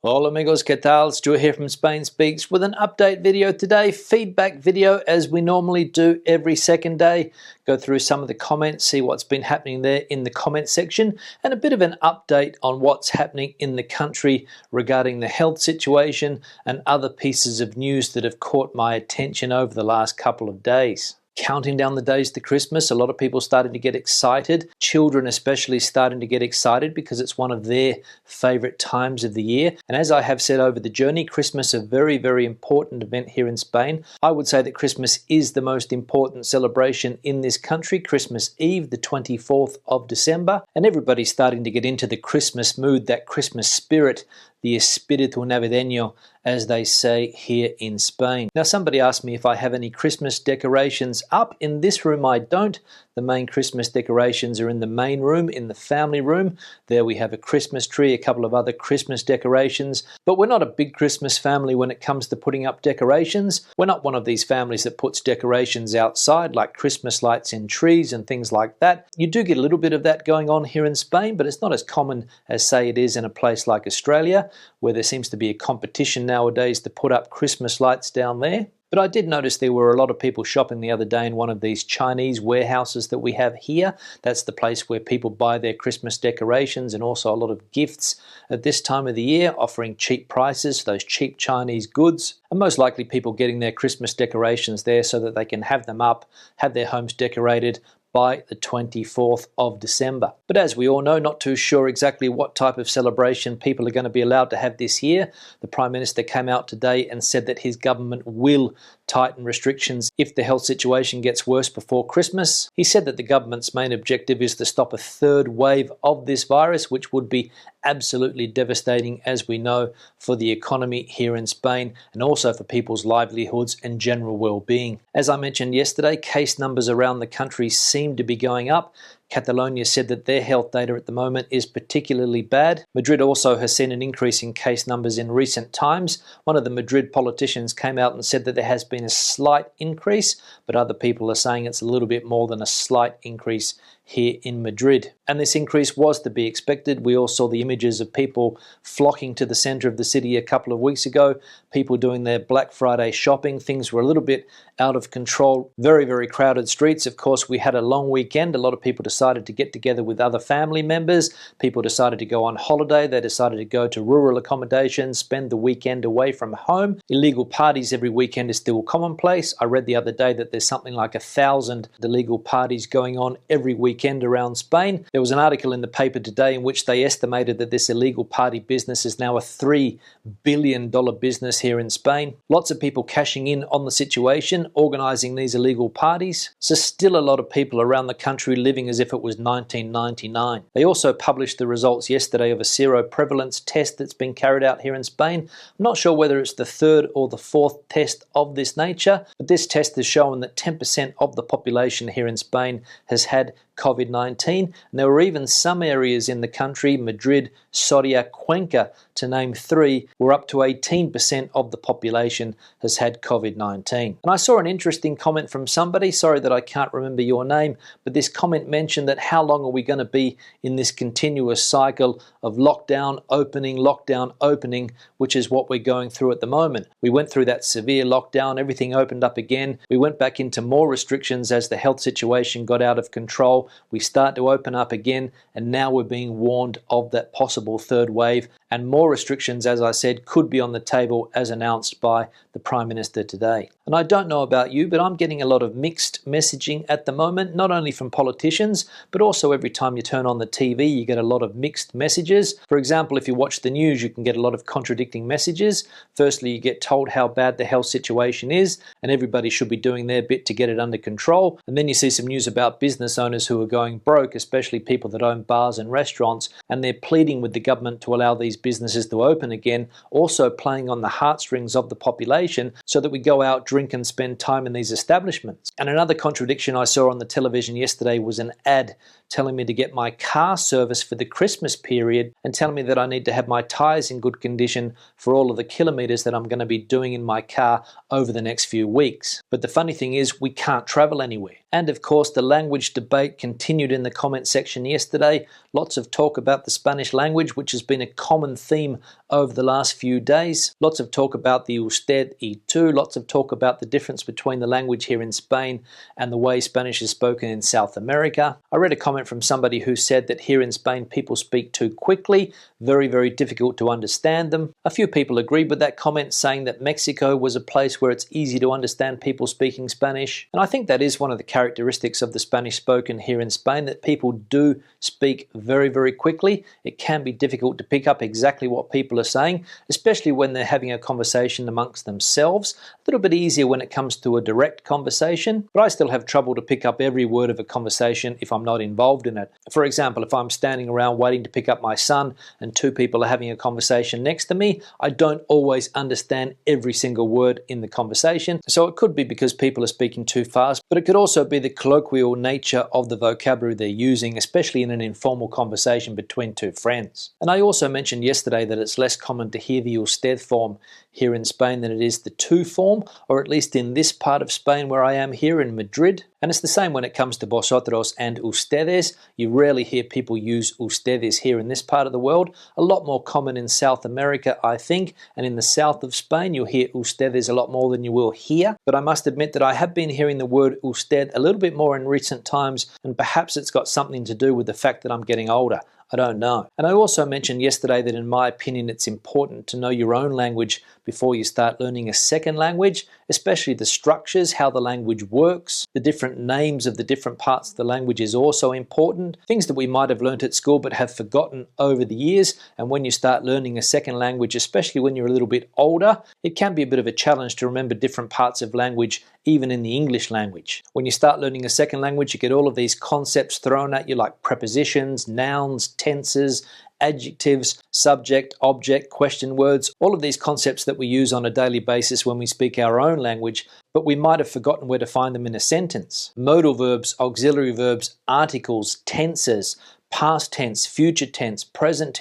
Hola amigos, ¿qué tal? Stuart here from Spain Speaks with an update video today, feedback video as we normally do every second day. Go through some of the comments, see what's been happening there in the comment section, and a bit of an update on what's happening in the country regarding the health situation and other pieces of news that have caught my attention over the last couple of days. Counting down the days to Christmas, a lot of people starting to get excited, children especially starting to get excited because it's one of their favorite times of the year. And as I have said over the journey, Christmas is a very, very important event here in Spain. I would say that Christmas is the most important celebration in this country, Christmas Eve, the 24th of December, and everybody's starting to get into the Christmas mood, that Christmas spirit, the espíritu navideño, as they say here in Spain. Now, somebody asked me if I have any Christmas decorations up. In this room, I don't. The main Christmas decorations are in the main room, in the family room. There we have a Christmas tree, a couple of other Christmas decorations. But we're not a big Christmas family when it comes to putting up decorations. We're not one of these families that puts decorations outside, like Christmas lights in trees and things like that. You do get a little bit of that going on here in Spain, but it's not as common as, say, it is in a place like Australia, where there seems to be a competition nowadays to put up Christmas lights down there. But I did notice there were a lot of people shopping the other day in one of these Chinese warehouses that we have here. That's the place where people buy their Christmas decorations and also a lot of gifts at this time of the year, offering cheap prices for those cheap Chinese goods. And most likely people getting their Christmas decorations there so that they can have them up, have their homes decorated by the 24th of December. But as we all know, not too sure exactly what type of celebration people are going to be allowed to have this year. The Prime Minister came out today and said that his government will tighten restrictions if the health situation gets worse before Christmas. He said that the government's main objective is to stop a third wave of this virus, which would be absolutely devastating, as we know, for the economy here in Spain and also for people's livelihoods and general well-being. As I mentioned yesterday, case numbers around the country seem to be going up. Catalonia said that their health data at the moment is particularly bad. Madrid also has seen an increase in case numbers in recent times. One of the Madrid politicians came out and said that there has been a slight increase, but other people are saying it's a little bit more than a slight increase here in Madrid. And this increase was to be expected. We all saw the images of people flocking to the center of the city a couple of weeks ago, people doing their Black Friday shopping. Things were a little bit out of control, very, very crowded streets. Of course, we had a long weekend. A lot of people decided to get together with other family members. People decided to go on holiday. They decided to go to rural accommodations, spend the weekend away from home. Illegal parties every weekend is still commonplace. I read the other day that there's something like 1,000 illegal parties going on every weekend around Spain. There was an article in the paper today in which they estimated that this illegal party business is now a $3 billion business here in Spain. Lots of people cashing in on the situation, organising these illegal parties. So still a lot of people around the country living as if it was 1999. They also published the results yesterday of a seroprevalence test that's been carried out here in Spain. I'm not sure whether it's the third or the fourth test of this nature, but this test has shown that 10% of the population here in Spain has had COVID-19, and there were even some areas in the country, Madrid, Soria, Cuenca, to name three, where up to 18% of the population has had COVID-19. And I saw an interesting comment from somebody, sorry that I can't remember your name, but this comment mentioned that how long are we going to be in this continuous cycle of lockdown, opening, which is what we're going through at the moment. We went through that severe lockdown, everything opened up again, we went back into more restrictions as the health situation got out of control. We start to open up again, and now we're being warned of that possible third wave, and more restrictions, as I said, could be on the table as announced by the Prime Minister today. And I don't know about you, but I'm getting a lot of mixed messaging at the moment, not only from politicians, but also every time you turn on the TV, you get a lot of mixed messages. For example, if you watch the news, you can get a lot of contradicting messages. Firstly, you get told how bad the health situation is, and everybody should be doing their bit to get it under control. And then you see some news about business owners who are going broke, especially people that own bars and restaurants, and they're pleading with the government to allow these businesses to open again, also playing on the heartstrings of the population so that we go out, drink and spend time in these establishments. And another contradiction I saw on the television yesterday was an ad telling me to get my car serviced for the Christmas period and telling me that I need to have my tyres in good condition for all of the kilometres that I'm going to be doing in my car over the next few weeks. But the funny thing is, we can't travel anywhere. And of course, the language debate continued in the comment section yesterday. Lots of talk about the Spanish language, which has been a common common theme over the last few days. Lots of talk about the usted y tú, lots of talk about the difference between the language here in Spain and the way Spanish is spoken in South America. I read a comment from somebody who said that here in Spain people speak too quickly, very, very difficult to understand them. A few people agreed with that comment, saying that Mexico was a place where it's easy to understand people speaking Spanish. And I think that is one of the characteristics of the Spanish spoken here in Spain, that people do speak very, very quickly. It can be difficult to pick up exactly what people are saying, especially when they're having a conversation amongst themselves. A little bit easier when it comes to a direct conversation, but I still have trouble to pick up every word of a conversation if I'm not involved in it. For example, if I'm standing around waiting to pick up my son and two people are having a conversation next to me, I don't always understand every single word in the conversation. So it could be because people are speaking too fast, but it could also be the colloquial nature of the vocabulary they're using, especially in an informal conversation between two friends. And I also mentioned yesterday that it's less common to hear the usted form here in Spain than it is the tú form, or at least in this part of Spain where I am here in Madrid. And it's the same when it comes to vosotros and ustedes. You rarely hear people use ustedes here in this part of the world. A lot more common in South America, I think, and in the south of Spain you'll hear ustedes a lot more than you will here. But I must admit that I have been hearing the word usted a little bit more in recent times, and perhaps it's got something to do with the fact that I'm getting older. I don't know. And I also mentioned yesterday that in my opinion it's important to know your own language before you start learning a second language, especially the structures, how the language works. The different names of the different parts of the language is also important. Things that we might have learnt at school but have forgotten over the years. And when you start learning a second language, especially when you're a little bit older, it can be a bit of a challenge to remember different parts of language, even in the English language. When you start learning a second language, you get all of these concepts thrown at you like prepositions, nouns, tenses, adjectives, subject, object, question words, all of these concepts that we use on a daily basis when we speak our own language, but we might have forgotten where to find them in a sentence. Modal verbs, auxiliary verbs, articles, tenses, past tense, future tense, present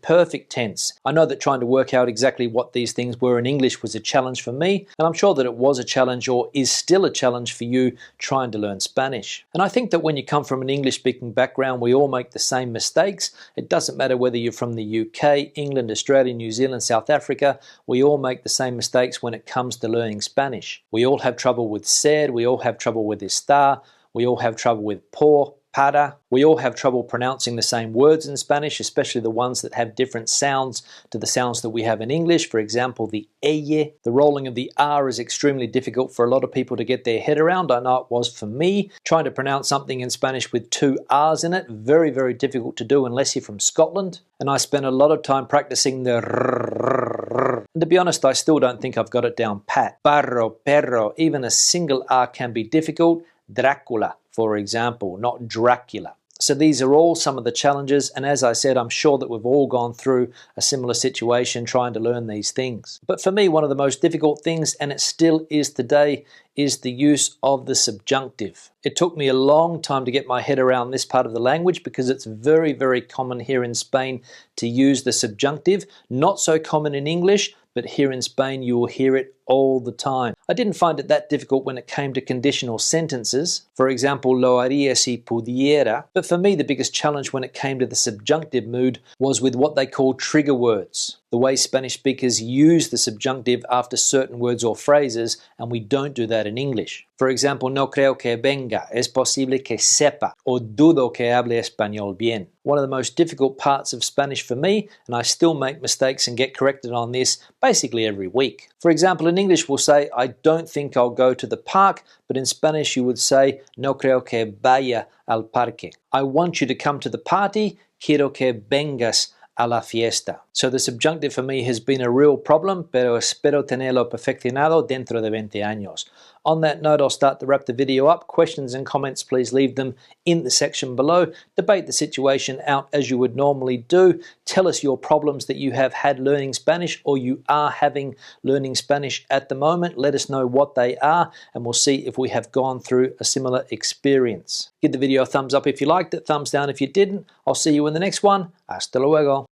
perfect tense. I know that trying to work out exactly what these things were in English was a challenge for me, and I'm sure that it was a challenge or is still a challenge for you trying to learn Spanish. And I think that when you come from an English-speaking background, we all make the same mistakes. It doesn't matter whether you're from the UK, England, Australia, New Zealand, South Africa, we all make the same mistakes when it comes to learning Spanish. We all have trouble with ser, we all have trouble with estar, we all have trouble with por, para. We all have trouble pronouncing the same words in Spanish, especially the ones that have different sounds to the sounds that we have in English. For example, the eye. The rolling of the R is extremely difficult for a lot of people to get their head around. I know it was for me. Trying to pronounce something in Spanish with two R's in it, very, very difficult to do unless you're from Scotland. And I spent a lot of time practicing the rrrr. And to be honest, I still don't think I've got it down pat. Barro, perro, even a single R can be difficult. Dracula, for example, not Dracula. So these are all some of the challenges, and as I said, I'm sure that we've all gone through a similar situation trying to learn these things. But for me, one of the most difficult things, and it still is today, is the use of the subjunctive. It took me a long time to get my head around this part of the language because it's very, very common here in Spain to use the subjunctive. Not so common in English, but here in Spain you will hear it all the time. I didn't find it that difficult when it came to conditional sentences. For example, lo haría si pudiera. But for me, the biggest challenge when it came to the subjunctive mood was with what they call trigger words. The way Spanish speakers use the subjunctive after certain words or phrases, and we don't do that in English. For example, no creo que venga, es posible que sepa, or dudo que hable español bien. One of the most difficult parts of Spanish for me, and I still make mistakes and get corrected on this basically every week. For example, in English we'll say, I don't think I'll go to the park, but in Spanish you would say, no creo que vaya al parque. I want you to come to the party, quiero que vengas a la fiesta. So the subjunctive for me has been a real problem, pero espero tenerlo perfeccionado dentro de 20 años. On that note, I'll start to wrap the video up. Questions and comments, please leave them in the section below. Debate the situation out as you would normally do. Tell us your problems that you have had learning Spanish or you are having learning Spanish at the moment. Let us know what they are and we'll see if we have gone through a similar experience. Give the video a thumbs up if you liked it, thumbs down if you didn't. I'll see you in the next one. Hasta luego.